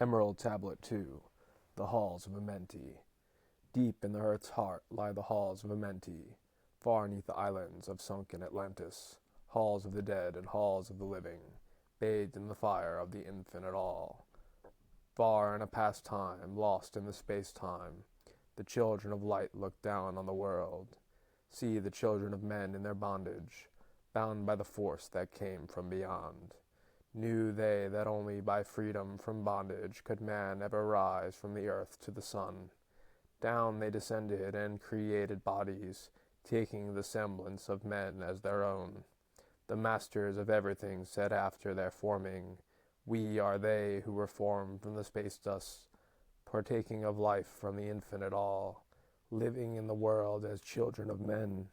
Emerald Tablet 2. The Halls of Amenti. Deep in the earth's heart lie the halls of Amenti, far neath the islands of sunken Atlantis, halls of the dead and halls of the living, bathed in the fire of the infinite all. Far in a past time, lost in the space-time, the children of light look down on the world, see the children of men in their bondage, bound by the force that came from beyond. Knew they that only by freedom from bondage could man ever rise from the earth to the sun. Down they descended and created bodies, taking the semblance of men as their own. The masters of everything said after their forming, "We are they who were formed from the space dust, partaking of life from the infinite all, living in the world as children of men,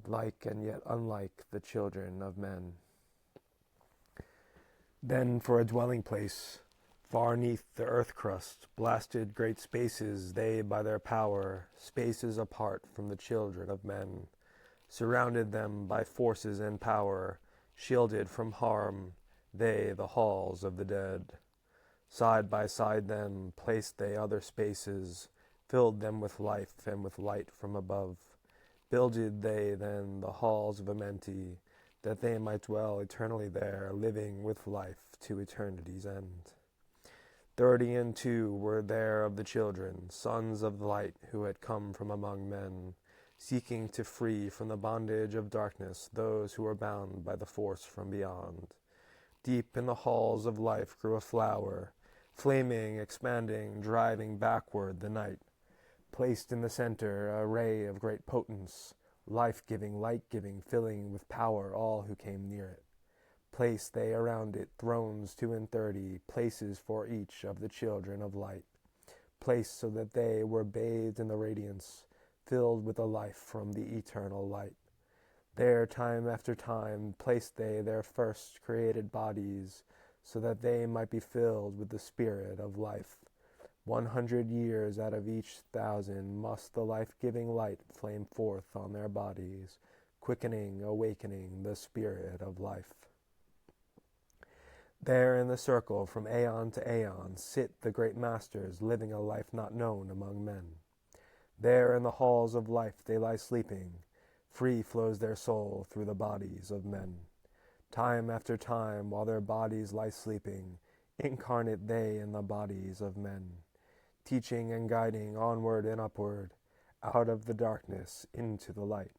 like and yet unlike the children of men." Then for a dwelling place, far neath the earth crust, blasted great spaces they by their power, spaces apart from the children of men, surrounded them by forces and power, shielded from harm, they the halls of the dead. Side by side them placed they other spaces, filled them with life and with light from above. Builded they then the halls of Amenti, that they might dwell eternally there, living with life to eternity's end. 32 were there of the children, sons of light, who had come from among men, seeking to free from the bondage of darkness those who were bound by the force from beyond. Deep in the halls of life grew a flower, flaming, expanding, driving backward the night. Placed in the center a ray of great potence, life-giving, light-giving, filling with power all who came near it. Placed they around it thrones 32, places for each of the children of light, placed so that they were bathed in the radiance, filled with the life from the eternal light. There, time after time, placed they their first created bodies, so that they might be filled with the spirit of life. 100 years out of each 1,000 must the life-giving light flame forth on their bodies, quickening, awakening the spirit of life. There in the circle from aeon to aeon sit the great masters, living a life not known among men. There in the halls of life they lie sleeping, free flows their soul through the bodies of men. Time after time, while their bodies lie sleeping, incarnate they in the bodies of men, teaching and guiding onward and upward, out of the darkness into the light.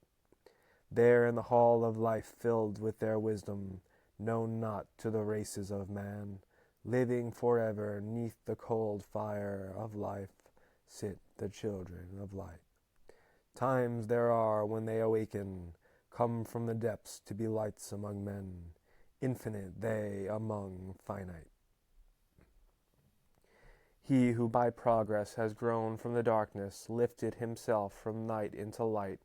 There in the hall of life, filled with their wisdom, known not to the races of man, living forever neath the cold fire of life, sit the children of light. Times there are when they awaken, come from the depths to be lights among men, infinite they among finite. He who by progress has grown from the darkness, lifted himself from night into light,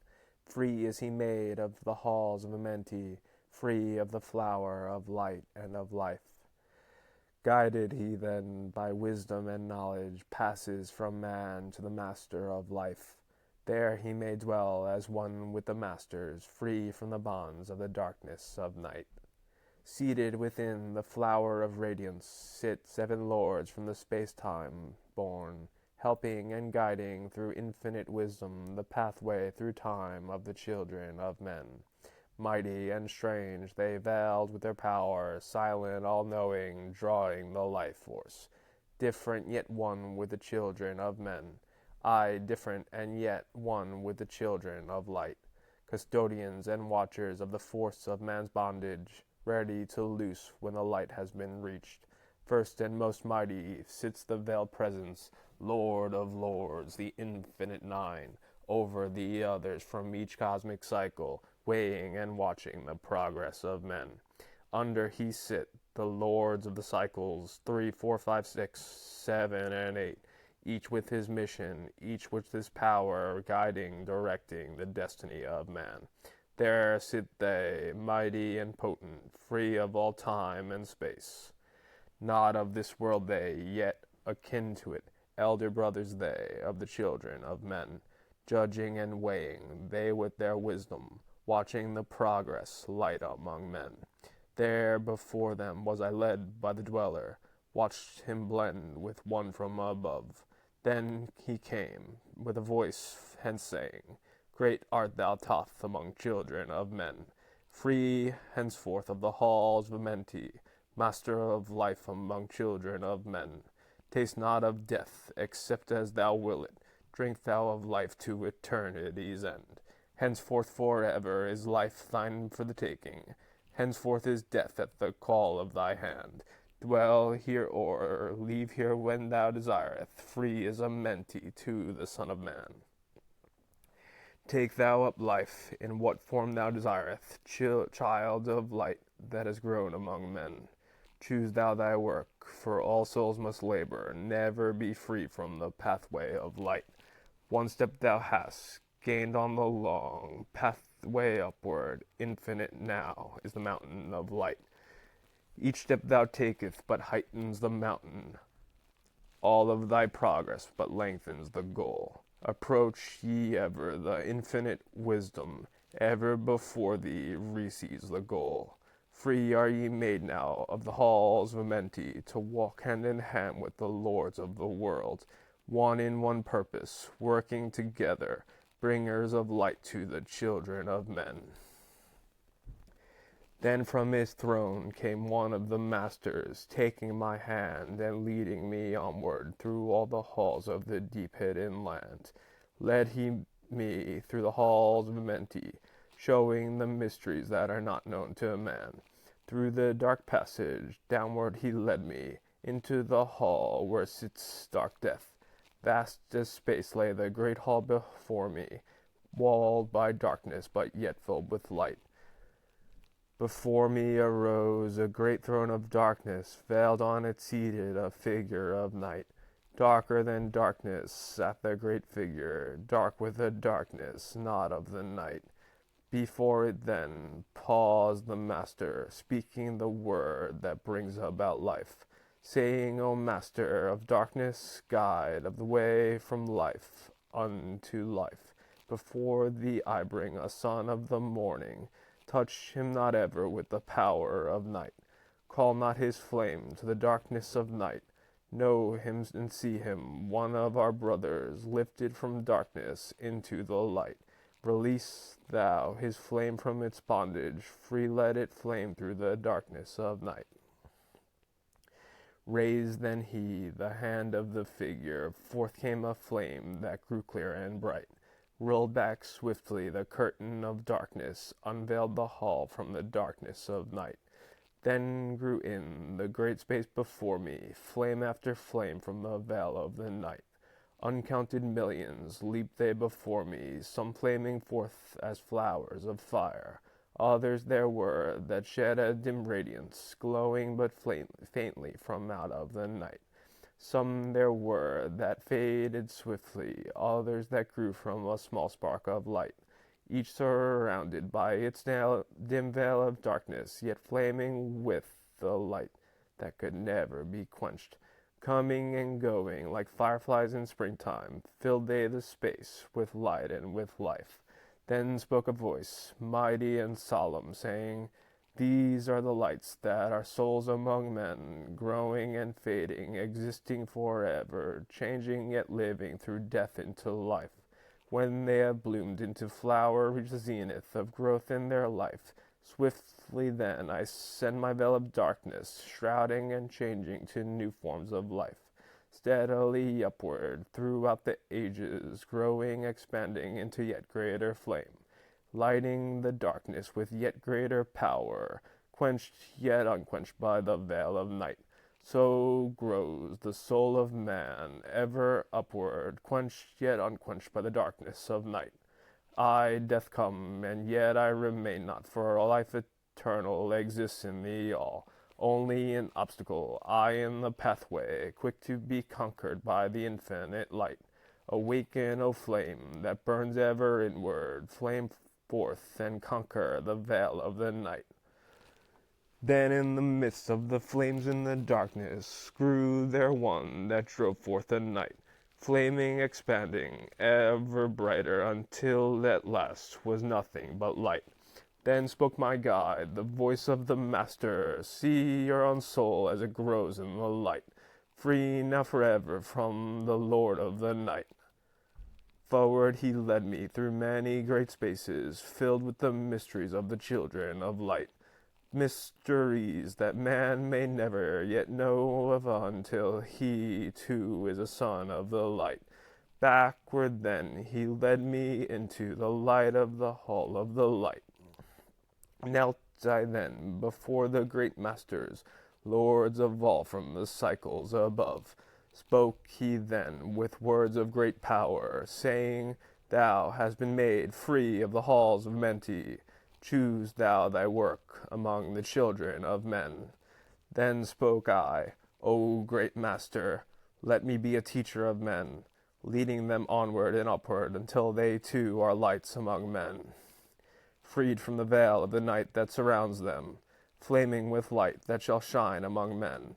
free is he made of the halls of Amenti, free of the flower of light and of life. Guided he then by wisdom and knowledge, passes from man to the master of life. There he may dwell as one with the masters, free from the bonds of the darkness of night. Seated within the flower of radiance sit 7 lords from the space-time born, helping and guiding through infinite wisdom the pathway through time of the children of men. Mighty and strange, they veiled with their power, silent, all-knowing, drawing the life force. Different yet one with the children of men, aye, different and yet one with the children of light, custodians and watchers of the force of man's bondage, ready to loose when the light has been reached. First and most mighty sits the veiled presence, Lord of lords, the infinite nine, over the others from each cosmic cycle, weighing and watching the progress of men. Under he sit the lords of the cycles, 3, 4, 5, 6, 7, and 8, each with his mission, each with his power, guiding, directing the destiny of man. There sit they, mighty and potent, free of all time and space. Not of this world they, yet akin to it, elder brothers they, of the children of men, judging and weighing, they with their wisdom, watching the progress light among men. There before them was I led by the dweller, watched him blend with one from above. Then he came, with a voice hence saying, Great art thou, Thoth, among children of men, free henceforth of the halls of Amenti, master of life among children of men. Taste not of death, except as thou will it. Drink thou of life to eternity's end. Henceforth forever is life thine for the taking. Henceforth is death at the call of thy hand. Dwell here or leave here when thou desireth, free as Amenti to the Son of Man. Take thou up life in what form thou desireth, child of light that has grown among men. Choose thou thy work, for all souls must labor, never be free from the pathway of light. One step thou hast gained on the long pathway upward, infinite now is the mountain of light. Each step thou taketh but heightens the mountain. All of thy progress but lengthens the goal. Approach ye ever the infinite wisdom, ever before thee recedes the goal. Free are ye made now of the halls of Amenti, to walk hand in hand with the lords of the world, one in one purpose, working together, bringers of light to the children of men. Then from his throne came one of the masters, taking my hand and leading me onward through all the halls of the deep-hidden land. Led he me through the halls of Amenti, showing the mysteries that are not known to man. Through the dark passage downward he led me, into the hall where sits dark death. Vast as space lay the great hall before me, walled by darkness but yet filled with light. Before me arose a great throne of darkness, veiled on it seated a figure of night. Darker than darkness sat the great figure, dark with the darkness, not of the night. Before it then paused the Master, speaking the word that brings about life, saying, O Master of darkness, guide of the way from life unto life. Before thee I bring a son of the morning. Touch him not ever with the power of night. Call not his flame to the darkness of night. Know him and see him, one of our brothers, lifted from darkness into the light. Release thou his flame from its bondage, free let it flame through the darkness of night. Raised then he the hand of the figure, forth came a flame that grew clear and bright. Rolled back swiftly the curtain of darkness, unveiled the hall from the darkness of night. Then grew in the great space before me, flame after flame from the veil of the night. Uncounted millions leaped they before me, some flaming forth as flowers of fire. Others there were that shed a dim radiance, glowing but faintly from out of the night. Some there were that faded swiftly, others that grew from a small spark of light, each surrounded by its dim veil of darkness, yet flaming with the light that could never be quenched. Coming and going like fireflies in springtime, filled they the space with light and with life. Then spoke a voice, mighty and solemn, saying, These are the lights that are souls among men, growing and fading, existing forever, changing yet living through death into life. When they have bloomed into flower, reach the zenith of growth in their life. Swiftly then I send my veil of darkness, shrouding and changing to new forms of life. Steadily upward throughout the ages, growing, expanding into yet greater flame, lighting the darkness with yet greater power, quenched yet unquenched by the veil of night. So grows the soul of man, ever upward, quenched yet unquenched by the darkness of night. I, death come, and yet I remain not, for life eternal exists in thee all. Only an obstacle, I in the pathway, quick to be conquered by the infinite light. Awaken, O flame, that burns ever inward, flame forth and conquer the veil of the night. Then in the midst of the flames in the darkness grew there one that drove forth the night, flaming, expanding, ever brighter, until at last was nothing but light. Then spoke my guide, the voice of the Master, See your own soul as it grows in the light. free now forever from the lord of the night. Forward he led me through many great spaces, filled with the mysteries of the children of light, mysteries that man may never yet know of until he too is a son of the light. Backward then he led me into the light of the hall of the light. Knelt I then before the great masters, lords of all from the cycles above. Spoke he then with words of great power, saying, Thou hast been made free of the halls of Menti. Choose thou thy work among the children of men. Then spoke I, O great master, let me be a teacher of men, leading them onward and upward until they too are lights among men, freed from the veil of the night that surrounds them, flaming with light that shall shine among men.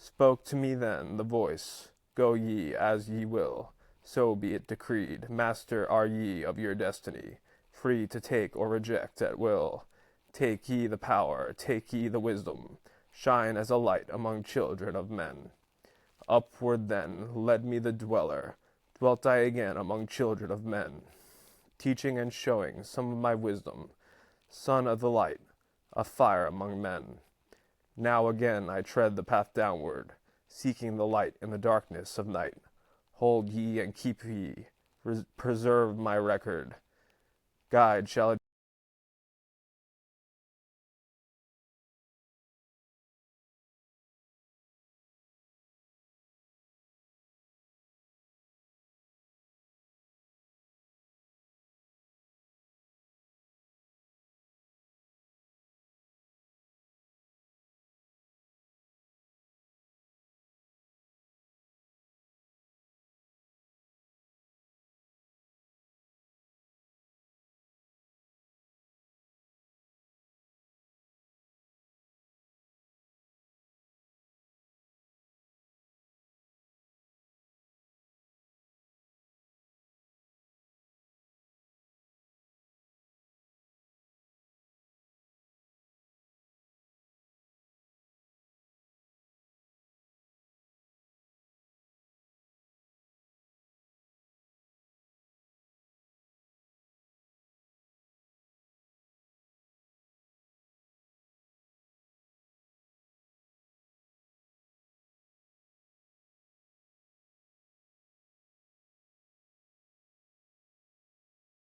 Spoke to me then the voice, Go ye as ye will, so be it decreed. Master are ye of your destiny, free to take or reject at will. Take ye the power, take ye the wisdom, shine as a light among children of men. Upward then led me the dweller, dwelt I again among children of men, teaching and showing some of my wisdom, son of the light, a fire among men. Now again I tread the path downward, seeking the light in the darkness of night. Hold ye and keep ye, preserve my record. Guide shall it